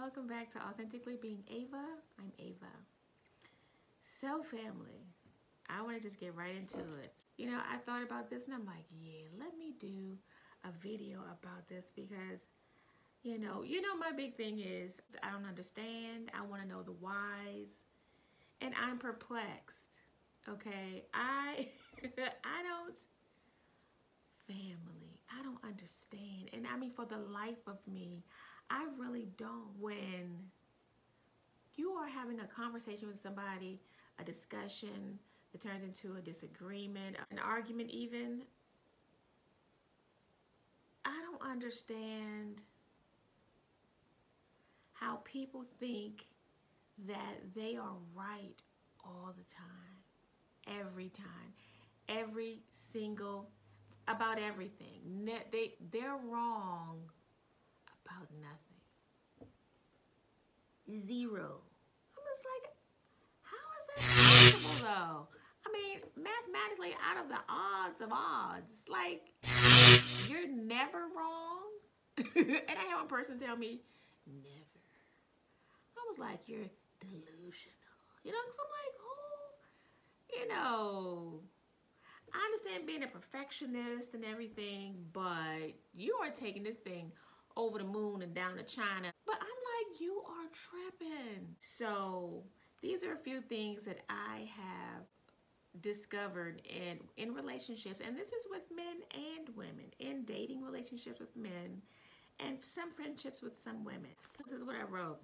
welcome back to Authentically Being Ava. I'm Ava. So family, I want to just get right into it. You know, I thought about this and I'm like, yeah, let me do a video about this because, you know, my big thing is I don't understand. I want to know the whys and I'm perplexed. Okay, I don't I don't understand. And I mean, for the life of me, I really don't. When you are having a conversation with somebody, a discussion that turns into a disagreement, an argument even, I don't understand how people think that they are right all the time, every single, about everything. They're wrong about nothing. Zero. I'm just like, how is that possible though? I mean, mathematically, out of the odds of odds, like, you're never wrong. And I had one person tell me, never. I was like, you're delusional. You know, because I'm like, you know, I understand being a perfectionist and everything, but you are taking this thing over the moon and down to China. But I'm like, you are tripping. So these are a few things that I have discovered in relationships, and this is with men and women, in dating relationships with men and some friendships with some women. This is what I wrote.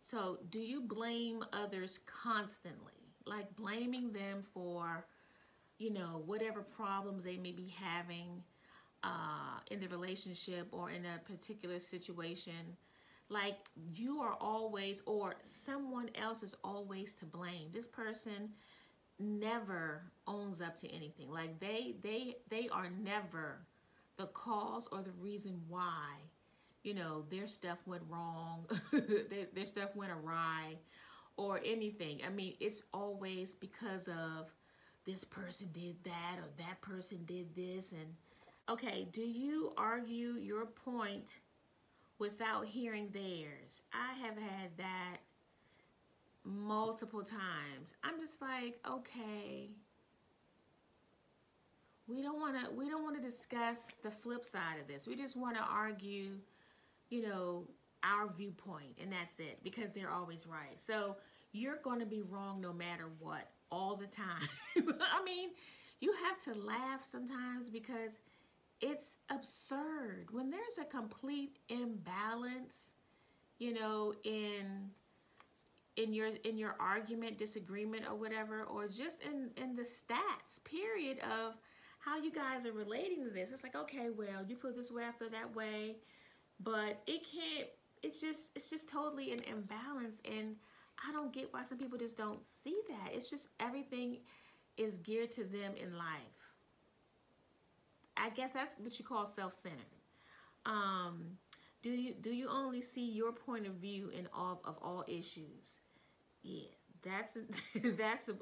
So, do you blame others constantly? Like blaming them for, you know, whatever problems they may be having in the relationship or in a particular situation. Like you are always, or someone else is always to blame. This person never owns up to anything. Like they are never the cause or the reason why, you know, their stuff went wrong, their stuff went awry or anything. I mean, it's always because of this person did that or that person did this. And okay, do you argue your point without hearing theirs? I have had that multiple times. I'm just like, okay, we don't want to discuss the flip side of this. We just want to argue, you know, our viewpoint, and that's it, because they're always right. So you're going to be wrong no matter what, all the time. I mean, you have to laugh sometimes because it's absurd when there's a complete imbalance, you know, in your argument, disagreement, or whatever, or just in the stats, period, of how you guys are relating to this. It's like, okay, well, you feel this way, I feel that way, but it can't. It's just totally an imbalance, and I don't get why some people just don't see that. It's just everything is geared to them in life. I guess that's what you call self-centered. Do you only see your point of view in all issues? Yeah, that's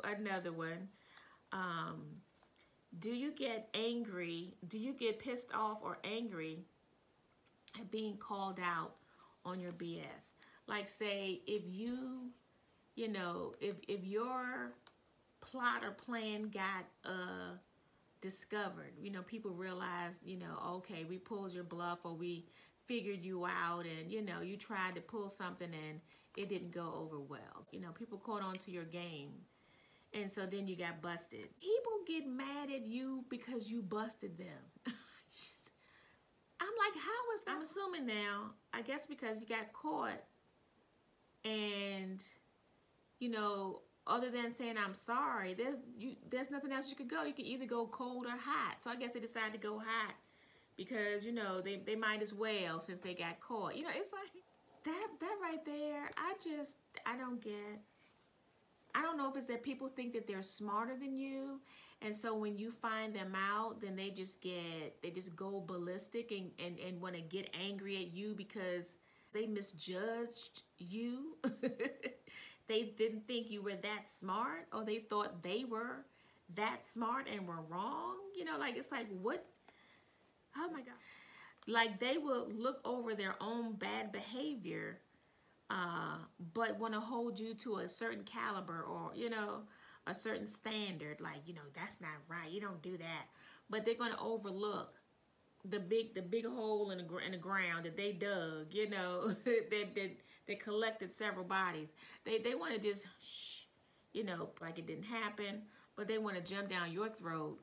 another one. Do you get angry? Do you get pissed off or angry at being called out on your BS? Like, say, if you know, if your plot or plan got discovered, you know, people realized, you know, okay, we pulled your bluff, or we figured you out, and, you know, you tried to pull something and it didn't go over well. You know, people caught on to your game, and so then you got busted. People get mad at you because you busted them. I'm like, how is that? I'm assuming now, I guess because you got caught, and, you know, other than saying I'm sorry, there's nothing else you could go. You can either go cold or hot. So I guess they decided to go hot because, you know, they might as well, since they got caught. You know, it's like that right there. I don't get. I don't know if it's that people think that they're smarter than you, and so when you find them out, then they just go ballistic and want to get angry at you because they misjudged you. They didn't think you were that smart, or they thought they were that smart and were wrong. You know, like, it's like, what? Oh my God. Like, they will look over their own bad behavior but want to hold you to a certain caliber, or, you know, a certain standard. Like, you know, that's not right. You don't do that. But they're going to overlook the big hole in the ground that they dug, you know, that collected several bodies. They want to just shh, you know, like it didn't happen, but they want to jump down your throat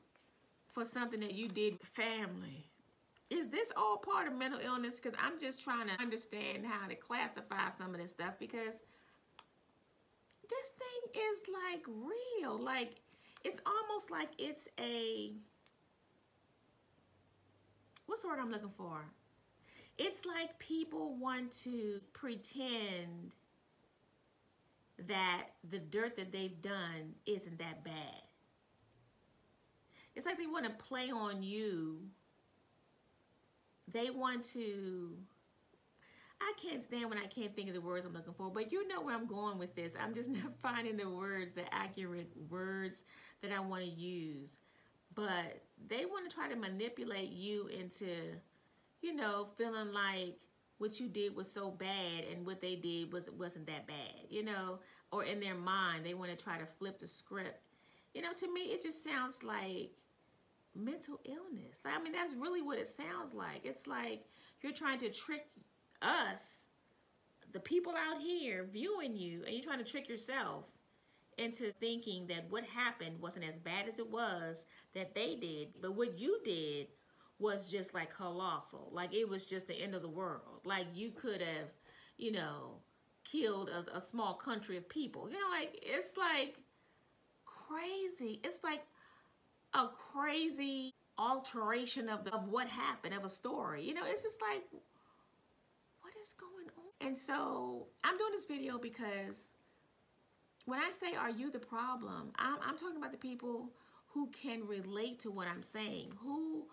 for something that you did with family. Is this all part of mental illness? Because I'm just trying to understand how to classify some of this stuff, because this thing is like real. Like, it's almost like it's a, what's the word I'm looking for? It's like people want to pretend that the dirt that they've done isn't that bad. It's like they want to play on you. They want to, I can't stand when I can't think of the words I'm looking for, but you know where I'm going with this. I'm just not finding the words, the accurate words that I want to use. But they want to try to manipulate you into, you know, feeling like what you did was so bad and what they did wasn't that bad, you know, or in their mind, they want to try to flip the script. You know, to me, it just sounds like mental illness. I mean, that's really what it sounds like. It's like you're trying to trick us, the people out here viewing you, and you're trying to trick yourself into thinking that what happened wasn't as bad as it was that they did, but what you did was just like colossal. Like, it was just the end of the world. Like, you could have, you know, killed a small country of people. You know, like, it's like crazy. It's like a crazy alteration of what happened, of a story. You know, it's just like, what is going on? And so I'm doing this video because when I say, are you the problem? I'm talking about the people who can relate to what I'm saying, who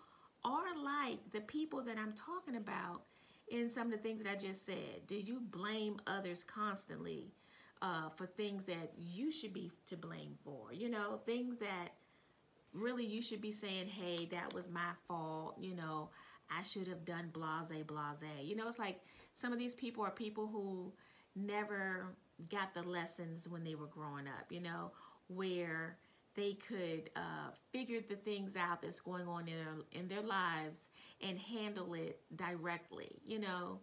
are like the people that I'm talking about in some of the things that I just said. Do you blame others constantly for things that you should be to blame for? You know, things that really you should be saying, hey, that was my fault. You know, I should have done blase, blase. You know, it's like some of these people are people who never got the lessons when they were growing up, you know, where they could figure the things out that's going on in their lives and handle it directly, you know.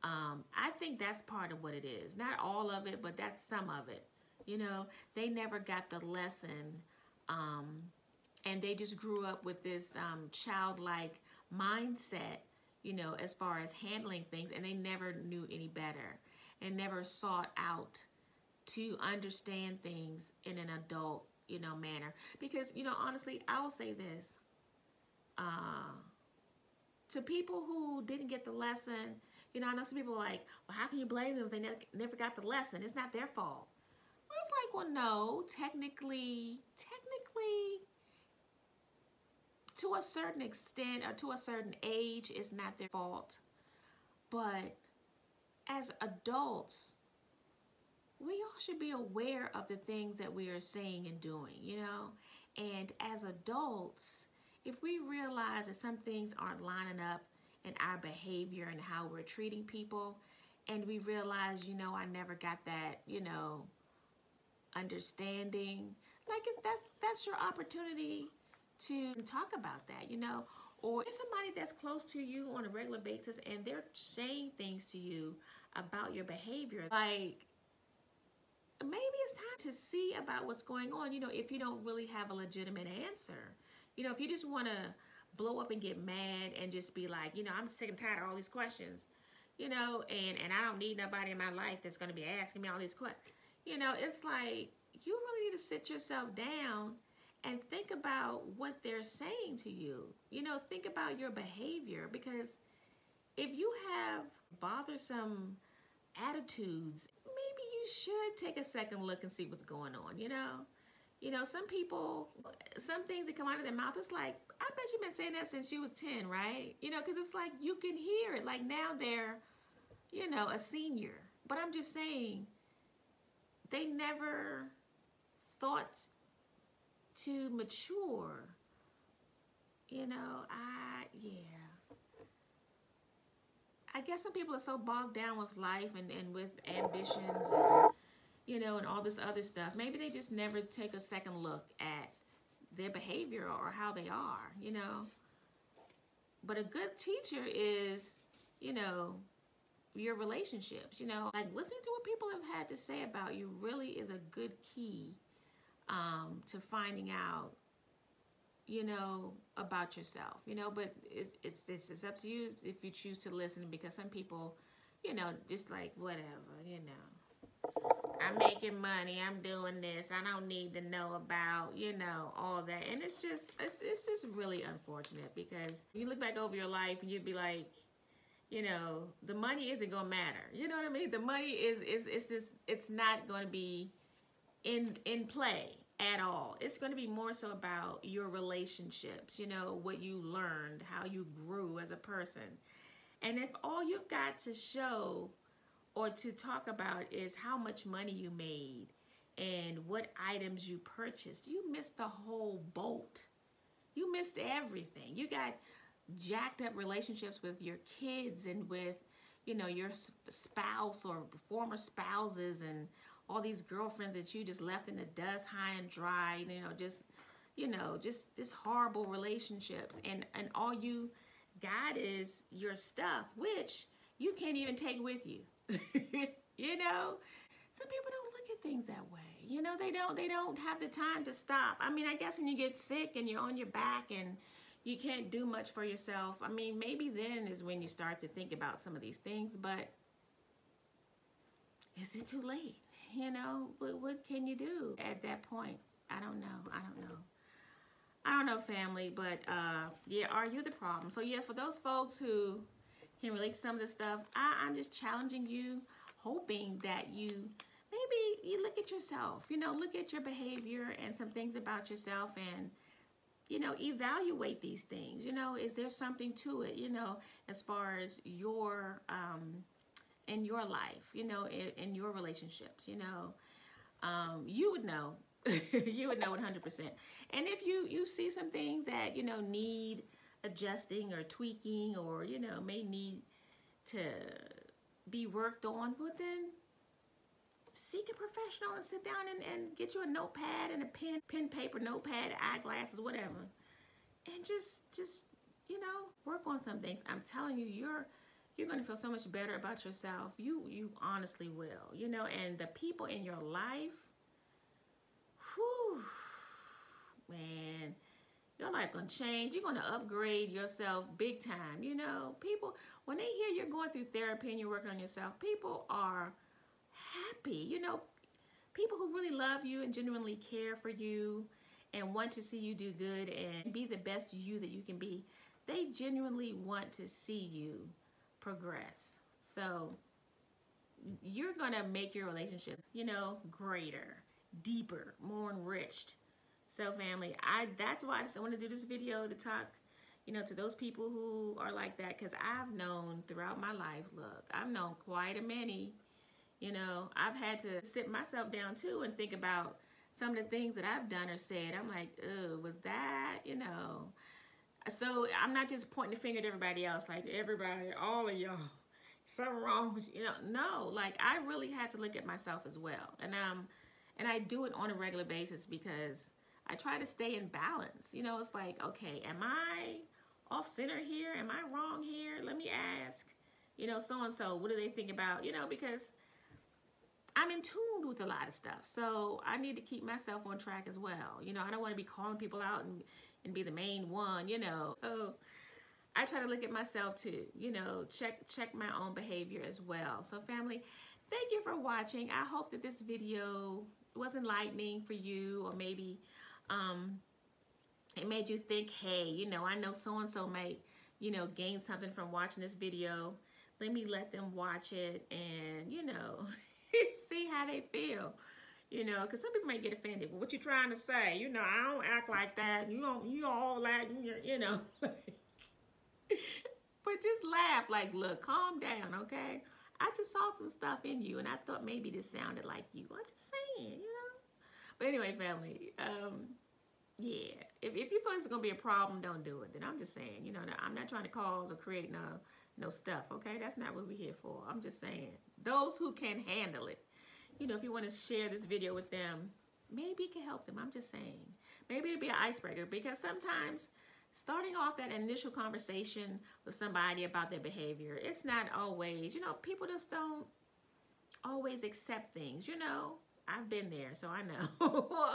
I think that's part of what it is. Not all of it, but that's some of it. You know, they never got the lesson, and they just grew up with this childlike mindset, you know, as far as handling things, and they never knew any better and never sought out to understand things in an adult, you know, manner. Because, you know, honestly, I will say this, to people who didn't get the lesson, you know, I know some people are like, well, how can you blame them if they never got the lesson? It's not their fault. Well, it's like, well, no, technically, to a certain extent or to a certain age, it's not their fault. But as adults, we all should be aware of the things that we are saying and doing, you know? And as adults, if we realize that some things aren't lining up in our behavior and how we're treating people, and we realize, you know, I never got that, you know, understanding, like, that's your opportunity to talk about that, you know? Or if somebody that's close to you on a regular basis and they're saying things to you about your behavior, like, maybe it's time to see about what's going on, you know, if you don't really have a legitimate answer. You know, if you just want to blow up and get mad and just be like, you know, I'm sick and tired of all these questions, you know, and I don't need nobody in my life that's going to be asking me all these questions. You know, it's like, you really need to sit yourself down and think about what they're saying to you. You know, think about your behavior, because if you have bothersome attitudes, maybe you should take a second look and see what's going on, you know? You know, some people, some things that come out of their mouth, it's like, I bet you've been saying that since you was 10, right? You know, because it's like, you can hear it. Like, now they're, you know, a senior. But I'm just saying, they never thought to mature. You know, I guess some people are so bogged down with life and with ambitions and, you know, and all this other stuff. Maybe they just never take a second look at their behavior or how they are, you know. But a good teacher is, you know, your relationships, you know. Like listening to what people have had to say about you really is a good key to finding out, you know, about yourself, you know. But it's up to you if you choose to listen, because some people, you know, just like whatever, you know, I'm making money, I'm doing this, I don't need to know about, you know, all that. And it's just really unfortunate, because you look back over your life and you'd be like, you know, the money isn't gonna matter, you know what I mean? The money it's not gonna be in play at all. It's going to be more so about your relationships, you know, what you learned, how you grew as a person. And if all you've got to show or to talk about is how much money you made and what items you purchased, you missed the whole boat. You missed everything. You got jacked up relationships with your kids and with, you know, your spouse or former spouses, and all these girlfriends that you just left in the dust high and dry, you know, just horrible relationships. And all you got is your stuff, which you can't even take with you. You know, some people don't look at things that way. You know, they don't have the time to stop. I mean, I guess when you get sick and you're on your back and you can't do much for yourself, I mean, maybe then is when you start to think about some of these things. But is it too late? You know, what can you do at that point? I don't know, family. But yeah, are you the problem? So yeah, for those folks who can relate to some of this stuff, I'm just challenging you, hoping that maybe you look at yourself, you know, look at your behavior and some things about yourself, and, you know, evaluate these things. You know, is there something to it, you know, as far as your in your life, you know, in your relationships, you know, you would know. You would know 100%. And if you see some things that, you know, need adjusting or tweaking, or, you know, may need to be worked on, well, then seek a professional and sit down and get you a notepad and a pen, paper, notepad, eyeglasses, whatever. And just, you know, work on some things. I'm telling you, you're going to feel so much better about yourself. You honestly will, you know. And the people in your life, whew, man, your life gonna change. You're gonna upgrade yourself big time. You know, people, when they hear you're going through therapy and you're working on yourself, people are happy. You know, people who really love you and genuinely care for you and want to see you do good and be the best you that you can be, they genuinely want to see you progress. So you're gonna make your relationship, you know, greater, deeper, more enriched. So family, that's why I just want to do this video, to talk, you know, to those people who are like that, because I've known throughout my life, look, I've known quite a many, you know. I've had to sit myself down too and think about some of the things that I've done or said. I'm like, oh, was that, you know? So I'm not just pointing the finger at everybody else, like everybody, all of y'all, something wrong with you, you know. No, like I really had to look at myself as well. And I do it on a regular basis, because I try to stay in balance. You know, it's like, okay, am I off center here? Am I wrong here? Let me ask, you know, so-and-so, what do they think about, you know, because I'm in tune with a lot of stuff. So I need to keep myself on track as well. You know, I don't want to be calling people out and be the main one, you know. So I try to look at myself too, you know, check my own behavior as well. So family, thank you for watching. I hope that this video was enlightening for you, or maybe it made you think, hey, you know, I know so-and-so might, you know, gain something from watching this video. Let me let them watch it and, you know, see how they feel, you know, because some people might get offended. Well, what you trying to say? You know, I don't act like that. You all that, you know. But just laugh, like, look, calm down, okay? I just saw some stuff in you, and I thought maybe this sounded like you. I'm just saying, you know. But anyway, family, yeah, if you feel it's gonna be a problem, don't do it. Then I'm just saying, you know, I'm not trying to cause or create no stuff, okay? That's not what we're here for. I'm just saying. Those who can handle it. You know, if you want to share this video with them, maybe it can help them. I'm just saying. Maybe it'll be an icebreaker, because sometimes starting off that initial conversation with somebody about their behavior, it's not always, you know, people just don't always accept things, you know. I've been there, so I know.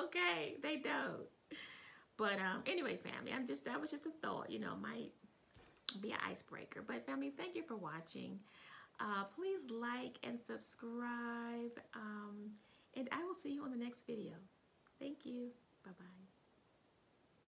Okay, they don't. But anyway, family, that was just a thought, you know, might be an icebreaker. But family, thank you for watching. Please like and subscribe, and I will see you on the next video. Thank you. Bye-bye.